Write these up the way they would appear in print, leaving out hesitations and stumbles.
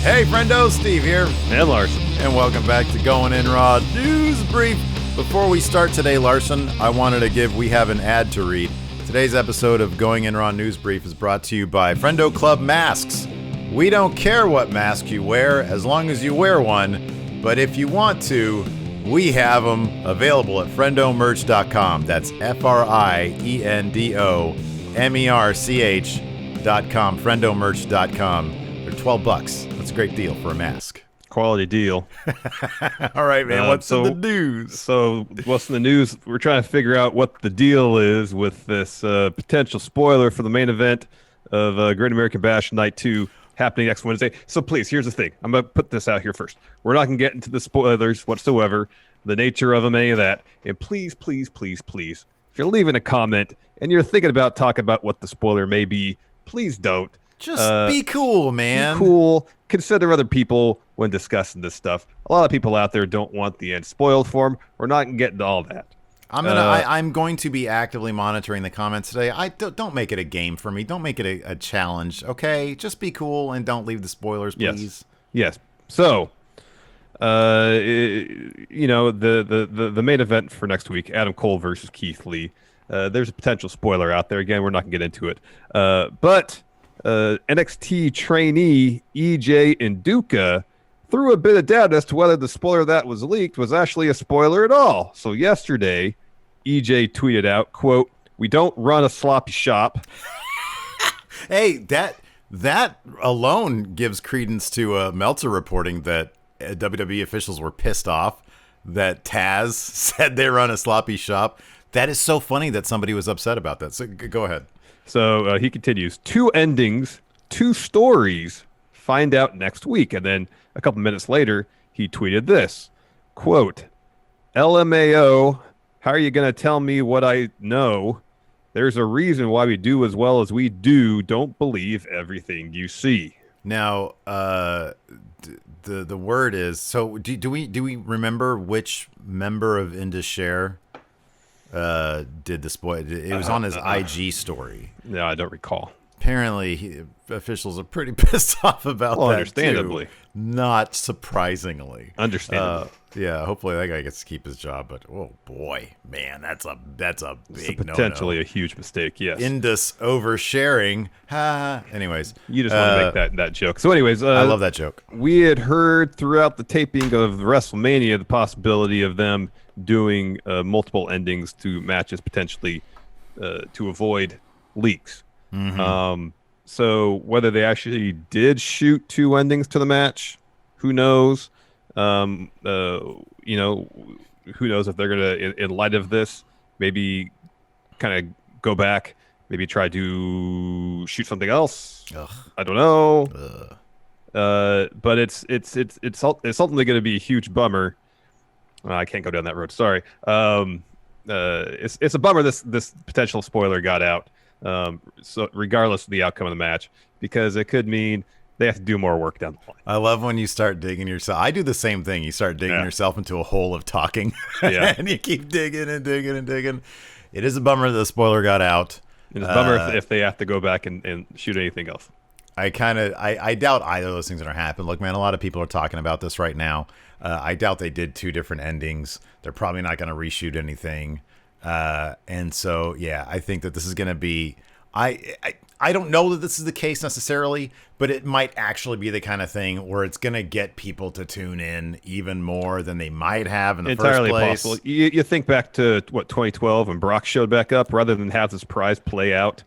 Hey, friendo, Steve here. And Larson. And welcome back to Going In Raw News Brief. Before we start today, Larson, we have an ad to read. Today's episode of Going In Raw News Brief is brought to you by Friendo Club Masks. We don't care what mask you wear as long as you wear one, but if you want to, we have them available at friendomerch.com. That's FRIENDOMERCH.com, friendomerch.com. They're $12. That's a great deal for a mask. Quality deal. All right, man. What's in the news? So what's in the news? We're trying to figure out what the deal is with this potential spoiler for the main event of Great American Bash Night 2 happening next Wednesday. So please, here's the thing. I'm going to put this out here first. We're not going to get into the spoilers whatsoever, the nature of them, any of that. And please, please, please, please, if you're leaving a comment and you're thinking about talking about what the spoiler may be, please don't. Just be cool, man. Be cool. Consider other people when discussing this stuff. A lot of people out there don't want the end spoiled for them. We're not going to get into all that. I'm going to be actively monitoring the comments today. Don't make it a game for me. Don't make it a challenge. Okay, just be cool and don't leave the spoilers, please. Yes. So, the main event for next week, Adam Cole versus Keith Lee. There's a potential spoiler out there. Again, we're not going to get into it. But NXT trainee EJ Nduka threw a bit of doubt as to whether the spoiler that was leaked was actually a spoiler at all. So yesterday, EJ tweeted out, quote, "We don't run a sloppy shop." Hey, that alone gives credence to Meltzer reporting that WWE officials were pissed off that Taz said they run a sloppy shop. That is so funny that somebody was upset about that. So go ahead. So he continues, 2 endings, 2 stories, find out next week. And then a couple minutes later, he tweeted this, quote, "LMAO, how are you going to tell me what I know? There's a reason why we do as well as we do. Don't believe everything you see." Now, the word is, so do we remember which member of Indus did the spoil? It was on his IG story. No, I don't recall. Apparently, officials are pretty pissed off about that. Understandably. Too. Not surprisingly. Understandably. Yeah, hopefully that guy gets to keep his job. But oh boy, man, that's a big potentially no-no. A huge mistake. Yes. Indus oversharing. Anyways, you just want to make that joke. So, anyways, I love that joke. We had heard throughout the taping of WrestleMania the possibility of them doing multiple endings to matches potentially to avoid leaks. Mm-hmm. So whether they actually did shoot 2 endings to the match, who knows? Who knows if they're going to, in light of this, maybe kind of go back, maybe try to shoot something else. Ugh. I don't know. But it's ultimately going to be a huge bummer. I can't go down that road. Sorry. It's a bummer this potential spoiler got out. So regardless of the outcome of the match, because it could mean they have to do more work down the line. I love when you start digging yourself. I do the same thing. You start digging yourself into a hole of talking, and you keep digging and digging and digging. It is a bummer that the spoiler got out. It's a bummer if they have to go back and shoot anything else. I doubt either of those things are going to happen. Look, man, a lot of people are talking about this right now. I doubt they did 2 different endings. They're probably not going to reshoot anything. And so, yeah, I think that this is going to be, I don't know that this is the case necessarily, but it might actually be the kind of thing where it's going to get people to tune in even more than they might have in the Entirely first place. Possible. You think back to 2012 when Brock showed back up, rather than have the surprise play out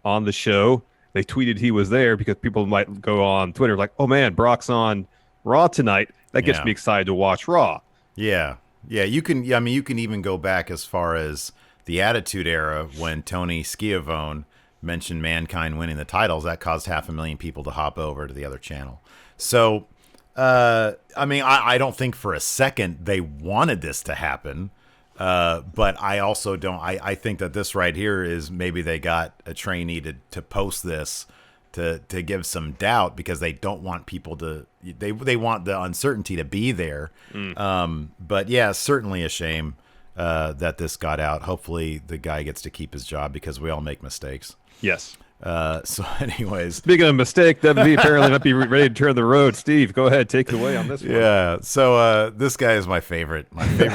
on the show, they tweeted he was there because people might go on Twitter like, "Oh man, Brock's on Raw tonight. That gets me excited to watch Raw." Yeah. Yeah, you can even go back as far as the Attitude Era when Tony Schiavone mentioned Mankind winning the titles. That caused 500,000 people to hop over to the other channel. So, I don't think for a second they wanted this to happen. But I also don't. I think that this right here is maybe they got a trainee to post this to give some doubt because they don't want people to. They want the uncertainty to be there. But yeah, certainly a shame that this got out. Hopefully the guy gets to keep his job because we all make mistakes. Yes. So, anyways, Speaking of mistake, WWE apparently might be ready to turn the road. Steve, go ahead, take it away on this one. yeah. So this guy is my favorite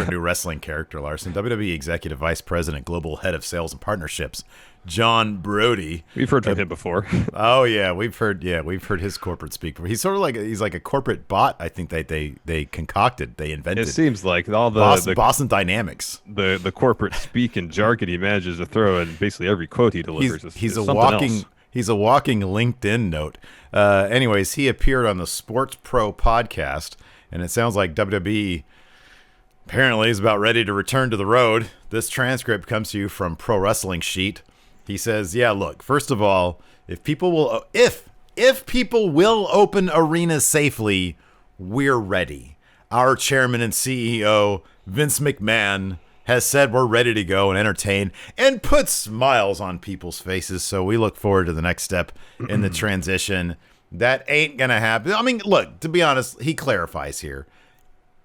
new wrestling character, Larson. WWE Executive Vice President, Global Head of Sales and Partnerships, John Brody. We've heard from him before. Oh yeah, we've heard his corporate speak. He's sort of like he's like a corporate bot. I think they concocted, they invented. It seems like all the Boston Dynamics, the corporate speak and jargon he manages to throw in basically every quote he delivers. He's is a walking LinkedIn note. Anyways, he appeared on the Sports Pro podcast, and it sounds like WWE apparently is about ready to return to the road. This transcript comes to you from Pro Wrestling Sheet. He says, "Yeah, look. First of all, if people will open arenas safely, we're ready. Our chairman and CEO, Vince McMahon, has said we're ready to go and entertain and put smiles on people's faces. So we look forward to the next step in the transition. That ain't gonna happen. I mean, look, to be honest, he clarifies here.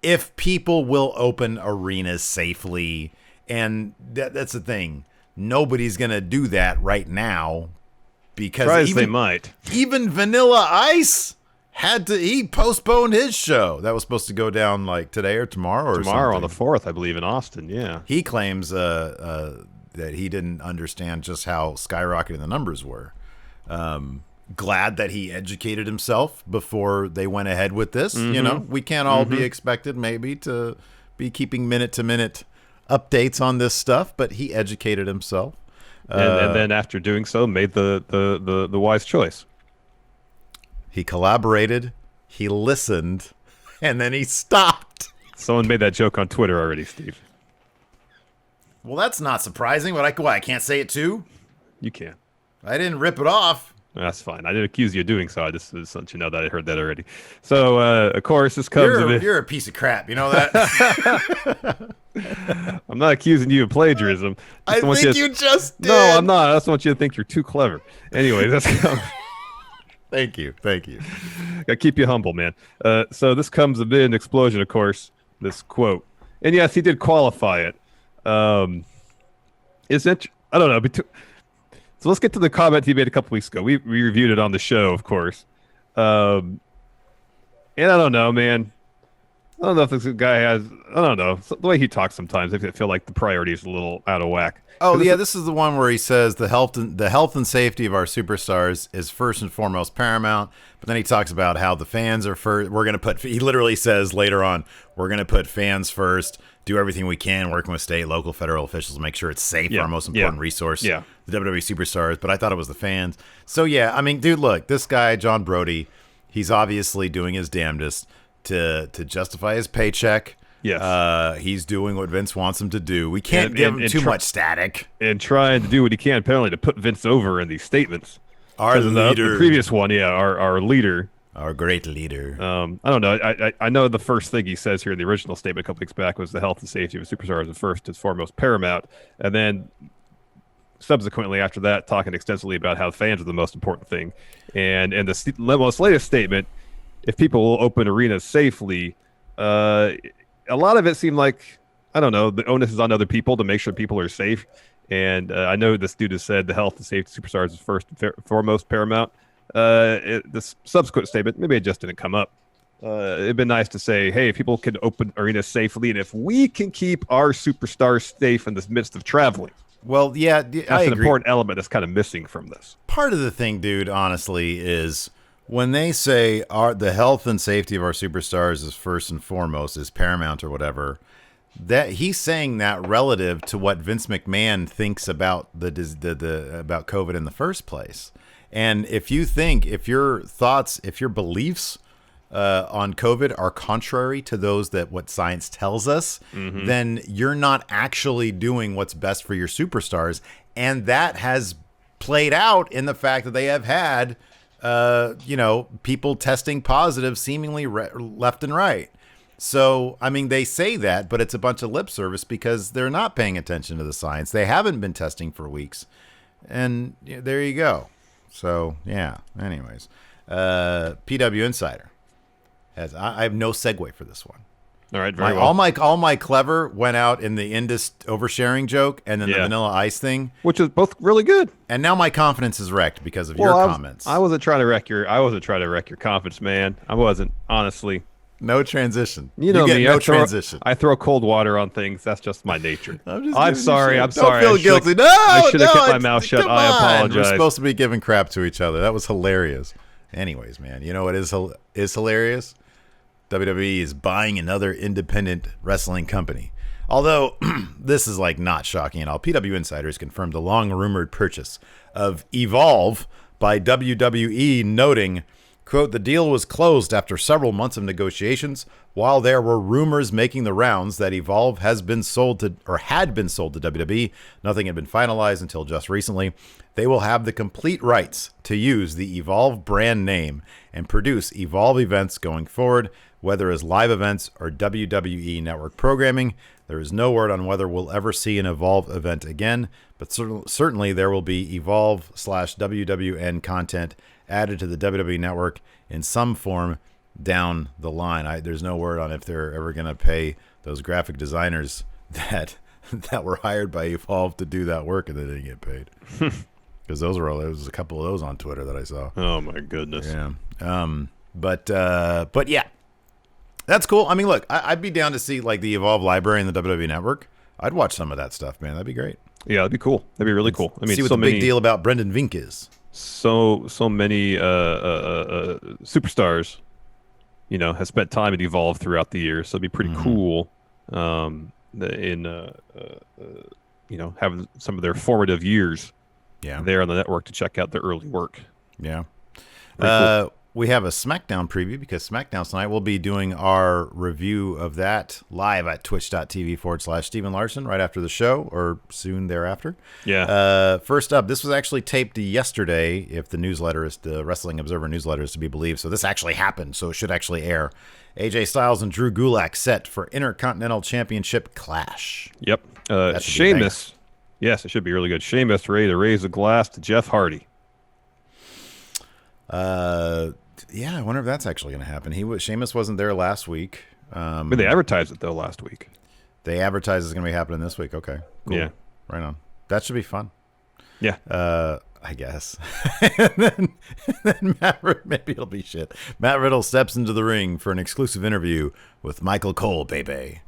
If people will open arenas safely, and that's the thing." Nobody's going to do that right now because they might. Even Vanilla Ice he postponed his show. That was supposed to go down like today or tomorrow or Tomorrow something. on the 4th, I believe, in Austin, yeah. He claims that he didn't understand just how skyrocketing the numbers were. Glad that he educated himself before they went ahead with this. Mm-hmm. You know, we can't all be expected maybe to be keeping minute-to-minute updates on this stuff, but he educated himself, and then after doing so, made the wise choice. He collaborated, he listened, and then he stopped. Someone made that joke on Twitter already, Steve. Well, that's not surprising, but I can't say it too. You can. I didn't rip it off. That's fine. I didn't accuse you of doing so. I just let you know that I heard that already. So, of course, this comes... You're a piece of crap. You know that? I'm not accusing you of plagiarism. I think you just did. No, I'm not. I just want you to think you're too clever. Anyway, that's... Thank you. Gotta keep you humble, man. So this comes amid an explosion, of course, this quote. And yes, he did qualify it. I don't know. So let's get to the comment he made a couple weeks ago. We reviewed it on the show, of course. And I don't know, man. I don't know if this guy has... I don't know. The way he talks sometimes, I feel like the priority is a little out of whack. Oh, yeah, this is the one where he says the health and safety of our superstars is first and foremost paramount. But then he talks about how the fans are first. He literally says later on, we're going to put fans first, do everything we can, working with state, local, federal officials to make sure it's safe, our most important resource, the WWE superstars. But I thought it was the fans. So, yeah, I mean, dude, look, this guy, John Brody, he's obviously doing his damnedest to justify his paycheck. Yes. He's doing what Vince wants him to do. We can't give him too much static. And trying to do what he can, apparently, to put Vince over in these statements. Our leader. The previous one, our leader. Our great leader. I don't know. I know the first thing he says here in the original statement a couple weeks back was the health and safety of a superstar is the first and foremost paramount. And then subsequently after that, talking extensively about how fans are the most important thing. And in the most latest statement, if people will open arenas safely, a lot of it seemed like, I don't know, the onus is on other people to make sure people are safe. And I know this dude has said the health and safety of superstars is first and foremost paramount. This subsequent statement, maybe it just didn't come up. It'd been nice to say, hey, if people can open arenas safely, and if we can keep our superstars safe in the midst of traveling. Well, yeah, that's I an agree. important element that's kind of missing from this. Part of the thing, dude, honestly, is when they say the health and safety of our superstars is first and foremost, is paramount or whatever, that he's saying that relative to what Vince McMahon thinks about about COVID in the first place. And if your beliefs on COVID are contrary to those that what science tells us, then you're not actually doing what's best for your superstars. And that has played out in the fact that they have had, people testing positive seemingly left and right. So, I mean, they say that, but it's a bunch of lip service because they're not paying attention to the science. They haven't been testing for weeks. And there you go. So, yeah. Anyways, PW Insider I have no segue for this one. All right, very well. All my clever went out in the Indus oversharing joke, and then the Vanilla Ice thing, which is both really good. And now my confidence is wrecked because of your comments. I wasn't trying to wreck your confidence, man. I wasn't, honestly. No transition. You know me. Transition. I throw cold water on things. That's just my nature. I'm sorry. Don't feel guilty. I should have kept my mouth shut. I apologize. We're supposed to be giving crap to each other. That was hilarious. Anyways, man, you know what is hilarious? WWE is buying another independent wrestling company. Although this is like not shocking at all. PW Insiders confirmed the long-rumored purchase of Evolve by WWE, noting, quote, the deal was closed after several months of negotiations. While there were rumors making the rounds that Evolve had been sold to WWE, nothing had been finalized until just recently. They will have the complete rights to use the Evolve brand name and produce Evolve events going forward, whether as live events or WWE network programming. There is no word on whether we'll ever see an Evolve event again, but certainly there will be Evolve/WWN content added to the WWE network in some form down the line. There's no word on if they're ever going to pay those graphic designers that were hired by Evolve to do that work and they didn't get paid. Because there was a couple of those on Twitter that I saw. Oh my goodness. Yeah. But yeah, that's cool. I mean, look, I'd be down to see like the Evolve library in the WWE network. I'd watch some of that stuff, man. That'd be great. Yeah, that'd be cool. That'd be really cool. I mean, see what the big deal about Brendan Vink is. So many superstars, have spent time at Evolve throughout the years. So it'd be pretty cool, having some of their formative years, there on the network to check out their early work. Yeah. Cool. We have a SmackDown preview because SmackDown tonight we'll be doing our review of that live at twitch.tv/Steven Larson right after the show or soon thereafter. Yeah. First up, this was actually taped yesterday if the Wrestling Observer newsletter is to be believed. So this actually happened, so it should actually air. AJ Styles and Drew Gulak set for Intercontinental Championship clash. Yep. Sheamus. Yes, it should be really good. Sheamus ready to raise a glass to Jeff Hardy. Yeah, I wonder if that's actually going to happen. Sheamus wasn't there last week. But they advertised it though last week. They advertised it's going to be happening this week. Okay, cool. Yeah, right on. That should be fun. Yeah, I guess. and then maybe it'll be shit. Matt Riddle steps into the ring for an exclusive interview with Michael Cole, baby.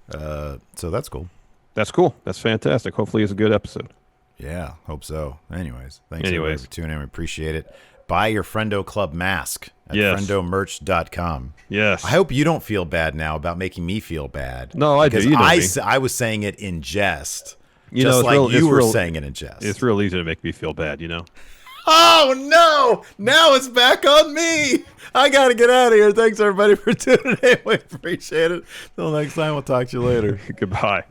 So that's cool. That's cool. That's fantastic. Hopefully, it's a good episode. Yeah, hope so. Thanks everybody for tuning in. We appreciate it. Buy your Friendo Club mask at friendomerch.com. Yes. I hope you don't feel bad now about making me feel bad. No, I do. You know I was saying it in jest. You were saying it in jest. It's real easy to make me feel bad, Oh, no. Now it's back on me. I got to get out of here. Thanks, everybody, for tuning in. We appreciate it. Till next time, we'll talk to you later. Goodbye.